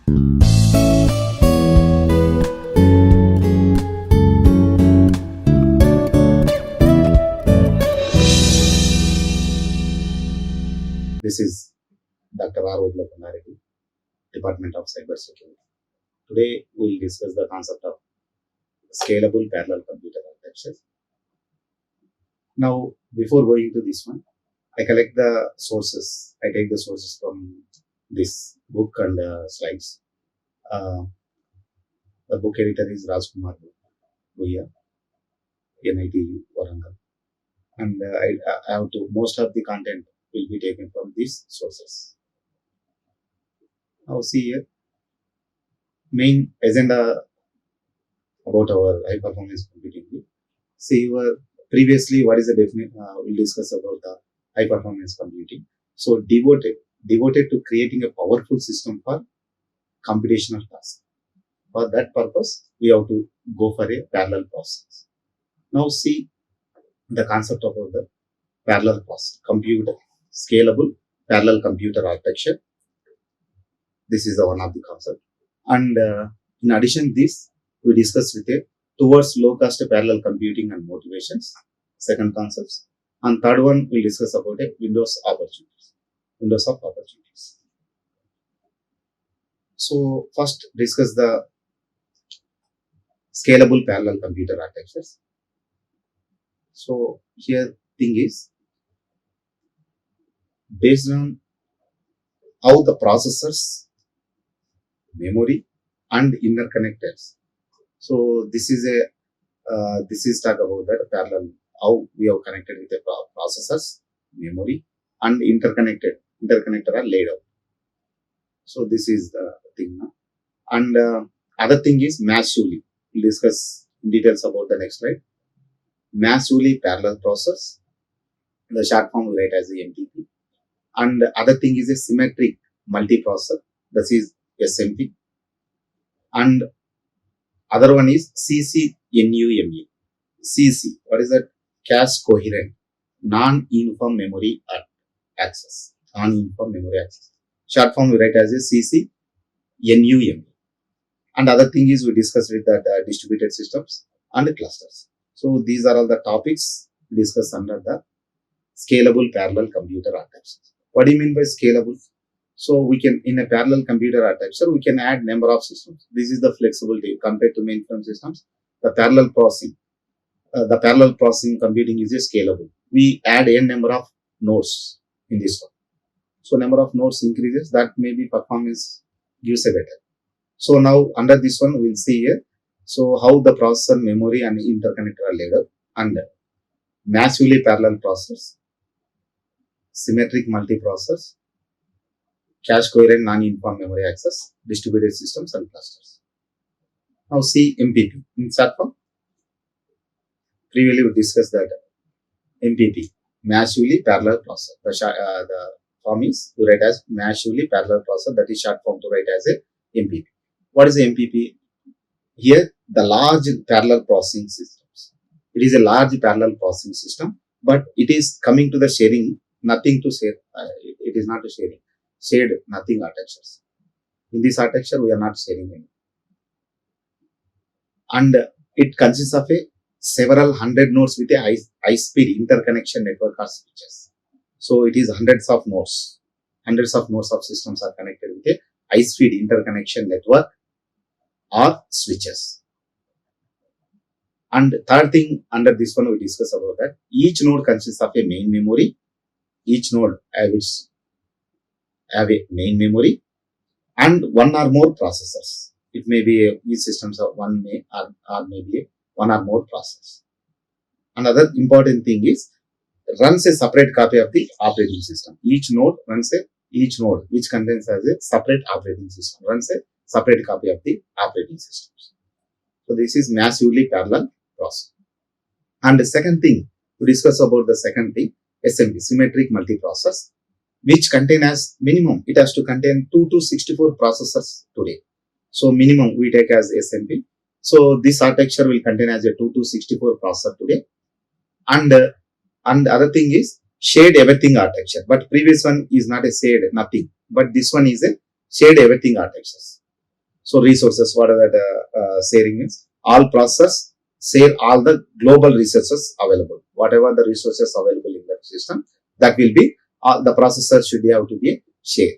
This is Dr. Obulakonda Reddy, Department of Cybersecurity. Today we will discuss the concept of scalable parallel computer architecture. Now, before going to this one, I collect the sources. I take the sources from this book and slides. The book editor is Rajkumar Bhuya, NIT Warangal. And I have to, most of the content will be taken from these sources. Now see here, main agenda about our high performance computing. See previously what is the definition, we'll discuss about the high performance computing. So devoted to creating a powerful system for computational tasks. For that purpose, we have to go for a parallel process. Now see the concept about the parallel process, scalable parallel computer architecture. This is the one of the concept. And in addition this, we discuss with it towards low cost parallel computing and motivations, second concepts. And third one, we'll discuss about it, windows of opportunities. So first discuss the scalable parallel computer architectures. So here thing is, based on how the processors, memory and interconnectors. So this is talk about that parallel, how we have connected with the processors, memory and interconnector are laid out. So this is the thing now. And other thing is massively. We'll discuss in details about the next slide. Massively parallel process. The short form we write as the MTP. And other thing is a symmetric multiprocessor. This is SMP. And other one is CCNUME. CC. What is that? Cache coherent non-uniform memory access. Non-uniform memory access. Short form we write as a CCNUME. And other thing is we discuss with that distributed systems and clusters. So these are all the topics discussed under the scalable parallel computer architecture. What do you mean by scalable? So we can, in a parallel computer architecture, we can add number of systems. This is the flexibility compared to mainframe systems. The parallel processing computing is a scalable. We add n number of nodes in this one. So number of nodes increases, that maybe performance gives a better. So now under this one, we'll see here. So how the processor, memory and interconnector are laid out, and massively parallel process, symmetric multiprocessors, cache coherent non-uniform memory access, distributed systems and clusters. Now see MPP in short form. Previously we discussed that MPP, massively parallel processor. The form is to write as massively parallel processor, that is short form to write as a MPP. What is MPP? Here the large parallel processing systems. It is a large parallel processing system, but it is coming to the sharing, nothing to share. It is not a sharing. Shared nothing architectures. In this architecture, we are not sharing any. And it consists of several hundred nodes with a high-speed interconnection network or switches. So it is hundreds of nodes of systems are connected with a high-speed interconnection network or switches. And third thing under this one we discuss about that each node consists of a main memory. Each node have a main memory and one or more processors. It may be each systems of one or maybe one or more processors. Another important thing is runs a separate copy of the operating system. Each node which contains as a separate operating system runs a separate copy of the operating systems. So this is massively parallel process. And the second thing to discuss about the second thing, SMP, symmetric multiprocess, which contain as minimum, it has to contain 2 to 64 processors today. So minimum we take as SMP. So this architecture will contain as a 2 to 64 processor today. And the other thing is shared everything architecture. But previous one is not a shared nothing. But this one is a shared everything architecture. So resources, what are that sharing means? All processors share all the global resources available. Whatever the resources available in that system, that will be the processor should have to be shared.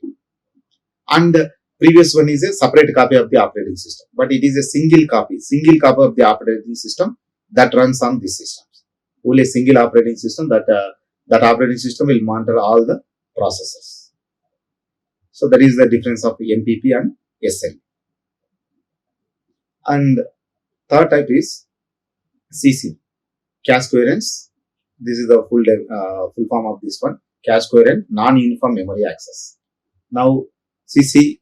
And previous one is a separate copy of the operating system, but it is a single copy of the operating system that runs on these systems. Only a single operating system that operating system will monitor all the processes. So that is the difference of MPP and SL. And third type is CC, cache coherence. This is the full form of this one. Cache coherent non-uniform memory access. Now CC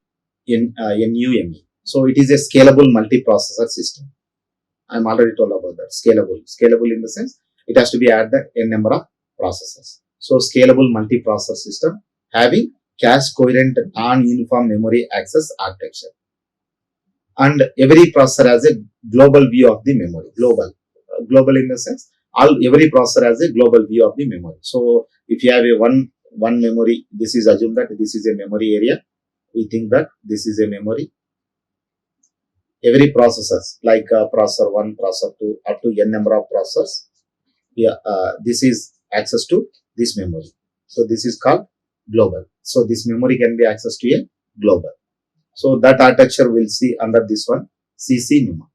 in NUME. So it is a scalable multiprocessor system. I'm already told about that. Scalable in the sense it has to be at the n number of processors. So scalable multiprocessor system having cache coherent non-uniform memory access architecture. And every processor has a global view of the memory. Global in the sense every processor has a global view of the memory. So if you have a one memory, this is assume that this is a memory area. We think that this is a memory. Every processors like processor 1, processor 2 up to n number of processors. Yeah, this is access to this memory. So this is called global. So this memory can be accessed to a global. So that architecture we'll see under this one, CC NUMA.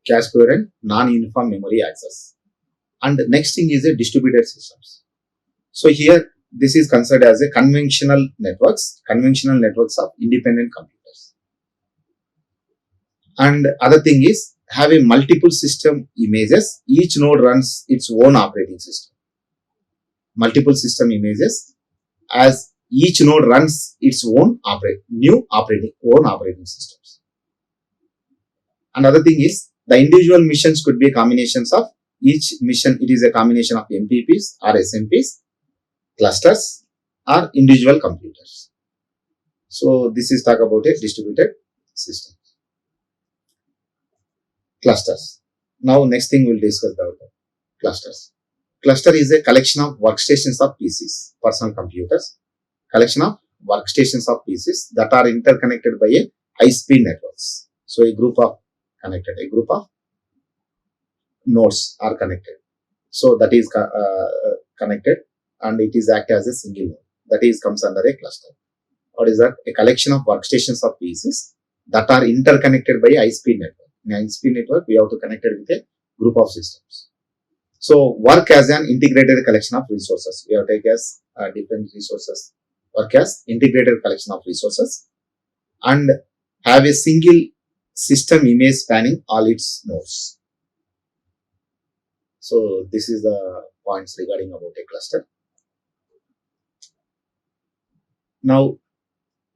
Cache coherent non-uniform memory access. And the next thing is a distributed systems. So here this is considered as a conventional networks of independent computers. And other thing is having multiple system images, each node runs its own operating system. Multiple system images as each node runs its own operating systems. Another thing is the individual missions could be combinations of each mission. It is a combination of MPPs or SMPs, clusters or individual computers. So this is talk about a distributed system. Clusters. Now next thing we'll discuss about clusters. Cluster is a collection of workstations of PCs, personal computers, collection of workstations of PCs that are interconnected by a high-speed networks. So a group of nodes are connected. So that is connected and it is act as a single node. That is comes under a cluster. What is that? A collection of workstations of PCs that are interconnected by a high-speed network. In a high-speed network, we have to connect it with a group of systems. So work as an integrated collection of resources. We have to take as different resources. Work as integrated collection of resources and have a single system image spanning all its nodes. So this is the points regarding about a cluster. Now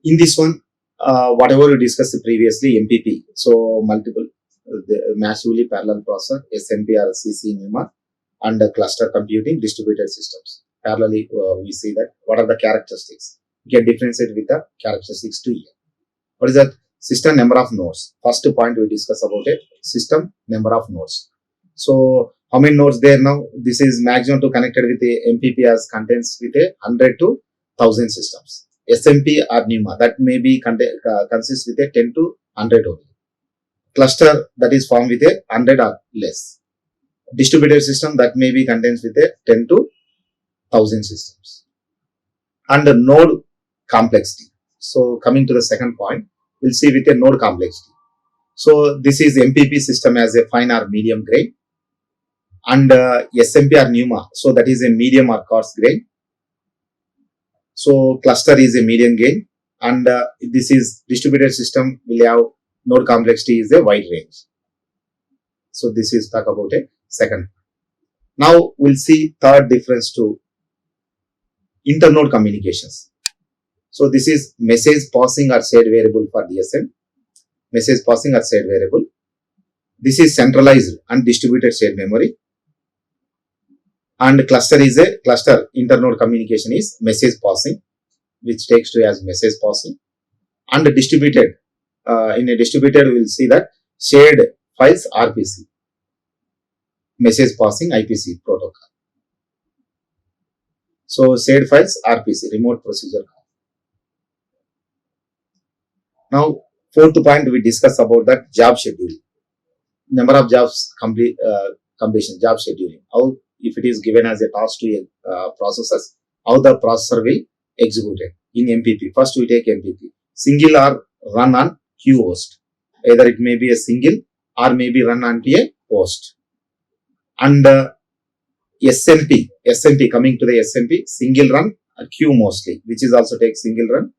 in this one, whatever we discussed previously, MPP. So multiple massively parallel processor, SMP or CC NUMA, and cluster computing distributed systems. Parallelly, we see that what are the characteristics. We can differentiate with the characteristics to here. What is that? System number of nodes. First point we discuss about it. System number of nodes. So how many nodes there now? This is maximum to connected with a MPP as contains with a 100 to 1000 systems. SMP or NUMA that may be consists with a 10 to 100 only. Cluster that is formed with a 100 or less. Distributed system that may be contains with a 10 to 1000 systems. And the node complexity. So coming to the second point, we'll see with a node complexity. So this is MPP system as a fine or medium grain, and SMP or NUMA. So that is a medium or coarse grain. So cluster is a medium grain, and this is distributed system will have node complexity is a wide range. So this is talk about a second. Now we'll see third difference to internode communications. So this is message passing or shared variable for DSM. Message passing or shared variable. This is centralized and distributed shared memory. And cluster is a cluster internode communication is message passing, which takes to as message passing. And distributed, in a distributed we will see that shared files RPC. Message passing IPC protocol. So shared files RPC, remote procedure call. Now, fourth point we discuss about that job schedule. Number of jobs completion, job scheduling. How if it is given as a task to a processors, how the processor will execute it in MPP. First we take MPP. Single or run on queue host. Either it may be a single or maybe run onto a host. And SMP coming to the SMP, single run queue mostly, which is also take single run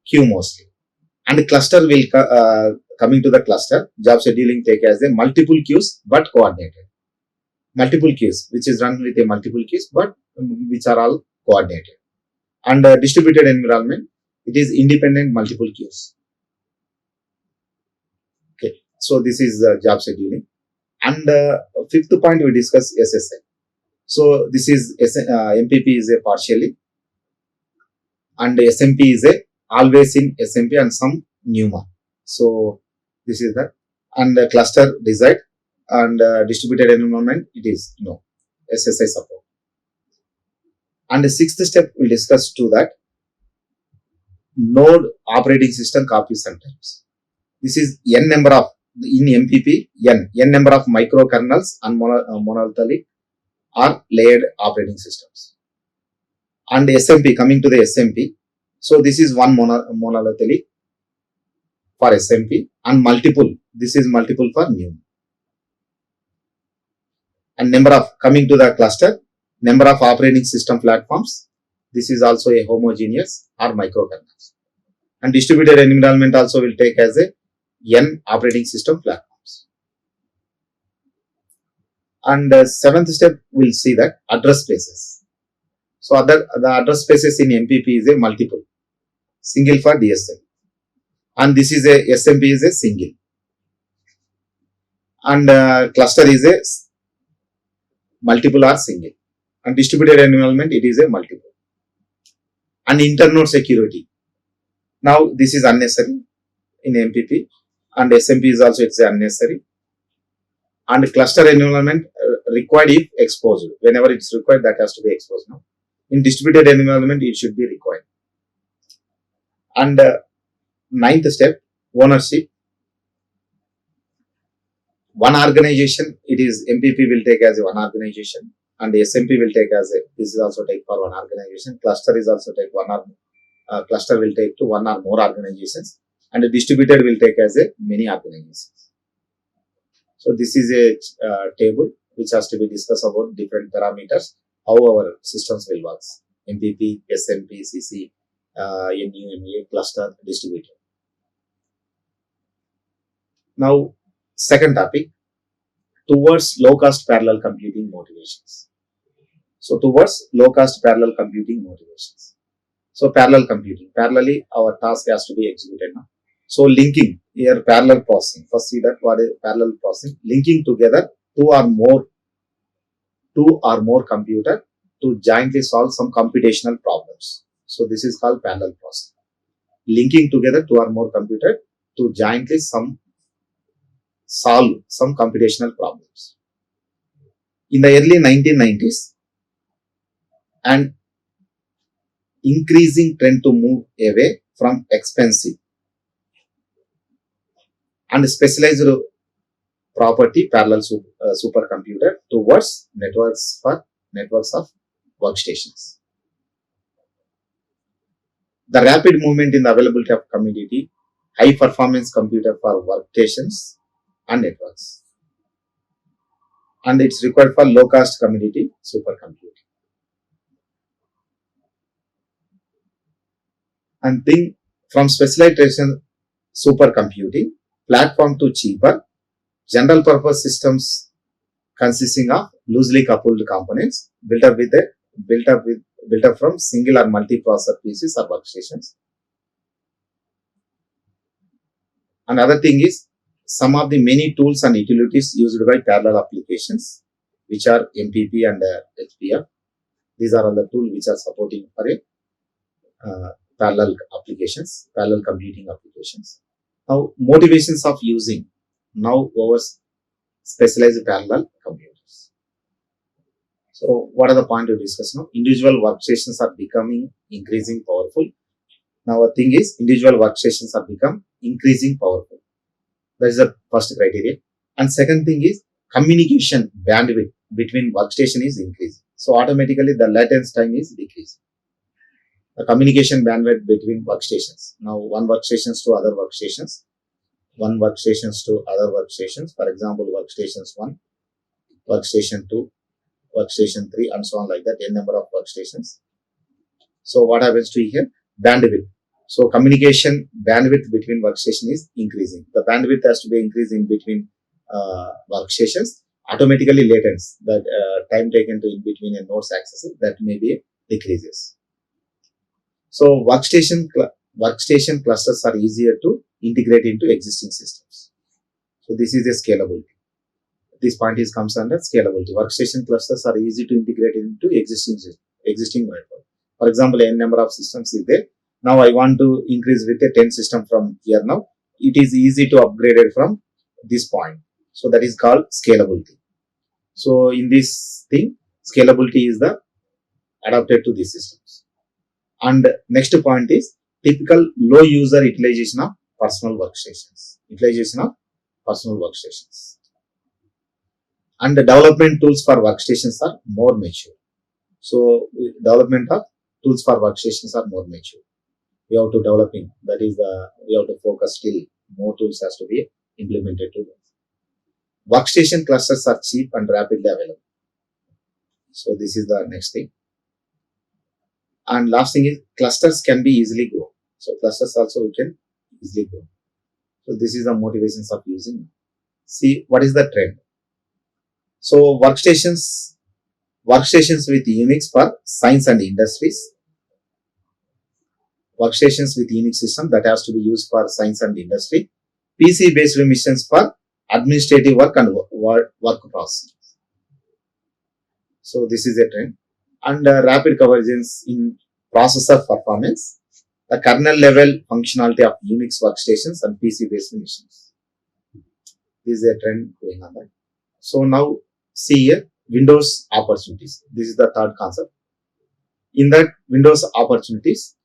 queue mostly. And cluster will coming to the cluster, job scheduling take as a multiple queues but coordinated. Multiple queues which is run with a multiple queues but which are all coordinated. And distributed environment, it is independent multiple queues. Okay, so this is job scheduling. And fifth point we discuss SSI. So this is MPP is a partially, and SMP is a always in SMP and some NUMA. So this is that. And cluster desired and distributed environment, it is no SSI support. And the sixth step we'll discuss to that node operating system copies sometimes. This is n number of in MPP n number of microkernels and monolithic or layered operating systems. And SMP, coming to the SMP, so this is one monolithic for SMP and multiple, this is multiple for new. And number of, coming to the cluster, number of operating system platforms, this is also a homogeneous or microkernels. And distributed environment also will take as a n operating system platforms. And seventh step we'll see that address spaces. So the address spaces in MPP is a multiple, single for DSL, and this is a SMP is a single, and cluster is a multiple or single, and distributed environment it is a multiple. And internode security, now this is unnecessary in MPP, and SMP is also it's unnecessary. And cluster environment required if exposed, whenever it's required that has to be exposed now. In distributed environment it should be required. And ninth step, ownership. One organization, it is MPP will take as a one organization, and SMP will take as a, this is also take for one organization. Cluster is also take one or cluster will take to one or more organizations, and the distributed will take as a many organizations. So this is a table which has to be discussed about different parameters, how our systems will work. MPP, SMP, CC, NU, cluster, distributed. Now, second topic, towards low-cost parallel computing motivations. So, towards low-cost parallel computing motivations. So, parallel computing. Parallelly, our task has to be executed now. So, linking here, parallel processing. First, see that what is parallel processing. Linking together two or more computer to jointly solve some computational problems. So, this is called parallel processing. Linking together two or more computer to jointly solve some computational problems. In the early 1990s, an increasing trend to move away from expensive and specialized property parallel supercomputer towards networks of workstations. The rapid movement in the availability of commodity, high performance computer for workstations and networks, and it's required for low cost commodity supercomputing. And think from specialization supercomputing platform to cheaper general purpose systems consisting of loosely coupled components built up from single or multi-processor PCs or workstations. Another thing is some of the many tools and utilities used by parallel applications, which are MPP and HPF. These are all the tools which are supporting for a parallel applications, parallel computing applications. Now, motivations of using now over specialized parallel computers. So, what are the points to discuss now? Individual workstations are becoming increasing powerful. Now a thing is individual workstations have become increasing powerful. That is the first criteria. And second thing is communication bandwidth between workstation is increasing. So automatically the latence time is decreasing. The communication bandwidth between workstations. Now one workstations to other workstations, one workstations to other workstations. For example, workstations 1, workstation 2, workstation 3, and so on like that, n number of workstations. So what happens to here? Bandwidth. So communication bandwidth between workstation is increasing. The bandwidth has to be increasing between workstations. Automatically latence, that time taken to in between a nodes access, that may be decreases. So workstation clusters are easier to integrate into existing systems. So this is a scalability. This point comes under scalability. Workstation clusters are easy to integrate into existing network. For example, n number of systems is there. Now I want to increase with a 10 system from here. Now it is easy to upgrade it from this point. So that is called scalability. So in this thing, scalability is the adapted to these systems. And next point is typical low user utilization of personal workstations. And the development tools for workstations are more mature. So development of tools for workstations are more mature. We have to developing, that is we have to focus still, more tools has to be implemented to them. Workstation clusters are cheap and rapidly available. So this is the next thing. And last thing is clusters can be easily grown. So clusters also we can easily grow. So this is the motivations of using. See what is the trend. So workstations with Unix for science and industries. Workstations with Unix system that has to be used for science and industry. PC based machines for administrative work and work processing. So this is a trend. And rapid convergence in processor performance, the kernel level functionality of Unix workstations and PC based machines. This is a trend going on there. So now see here, Windows opportunities. This is the third concept. In that Windows opportunities,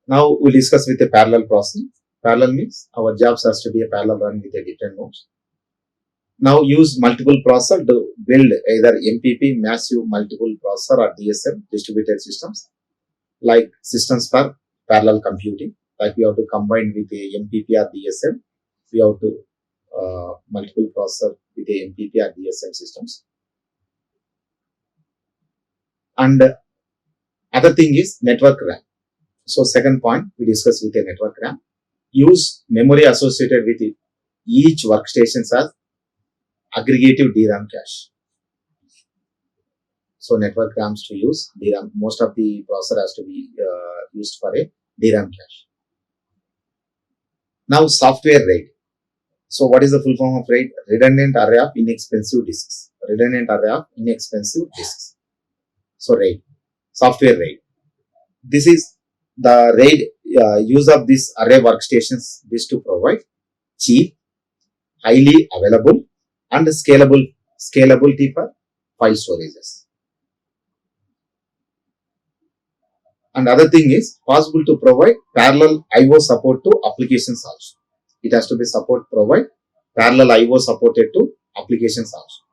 now we'll discuss with a parallel processing. Parallel means our jobs has to be a parallel run with a different nodes. Now use multiple processor to build either MPP, massive multiple processor, or DSM, distributed systems, like systems for parallel computing. Like we have to combine with a MPP or DSM. We have to multiple processor with a MPP or DSM systems. And other thing is network RAM. So second point we discuss with a network RAM. Use memory associated with it. Each workstation has aggregative DRAM cache. So network RAMs to use DRAM. Most of the processor has to be used for a DRAM cache. Now software RAID. So what is the full form of RAID? Redundant array of inexpensive disks. So RAID, software RAID. This is the RAID use of this array workstations is to provide cheap, highly available, and scalability for file storages. And other thing is possible to provide parallel IO support to applications also. It has to be provide parallel IO supported to applications also.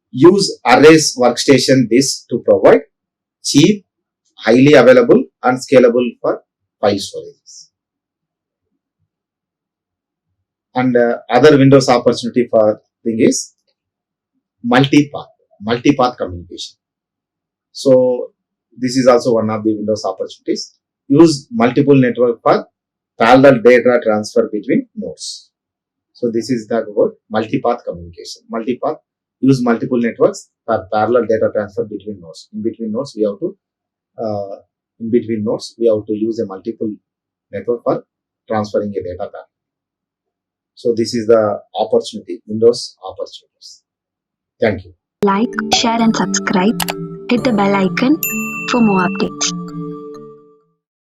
Use arrays workstation disk to provide cheap, highly available, and scalable for file storages. And other Windows opportunity for thing is multipath communication. So this is also one of the Windows opportunities. Use multiple network for parallel data transfer between nodes. So this is the word multipath communication. Use multiple networks for parallel data transfer between nodes. In between nodes we have to use a multiple network for transferring a data path. So this is the opportunity, Windows opportunities. Thank you. Like, share and subscribe. Hit the bell icon for more updates.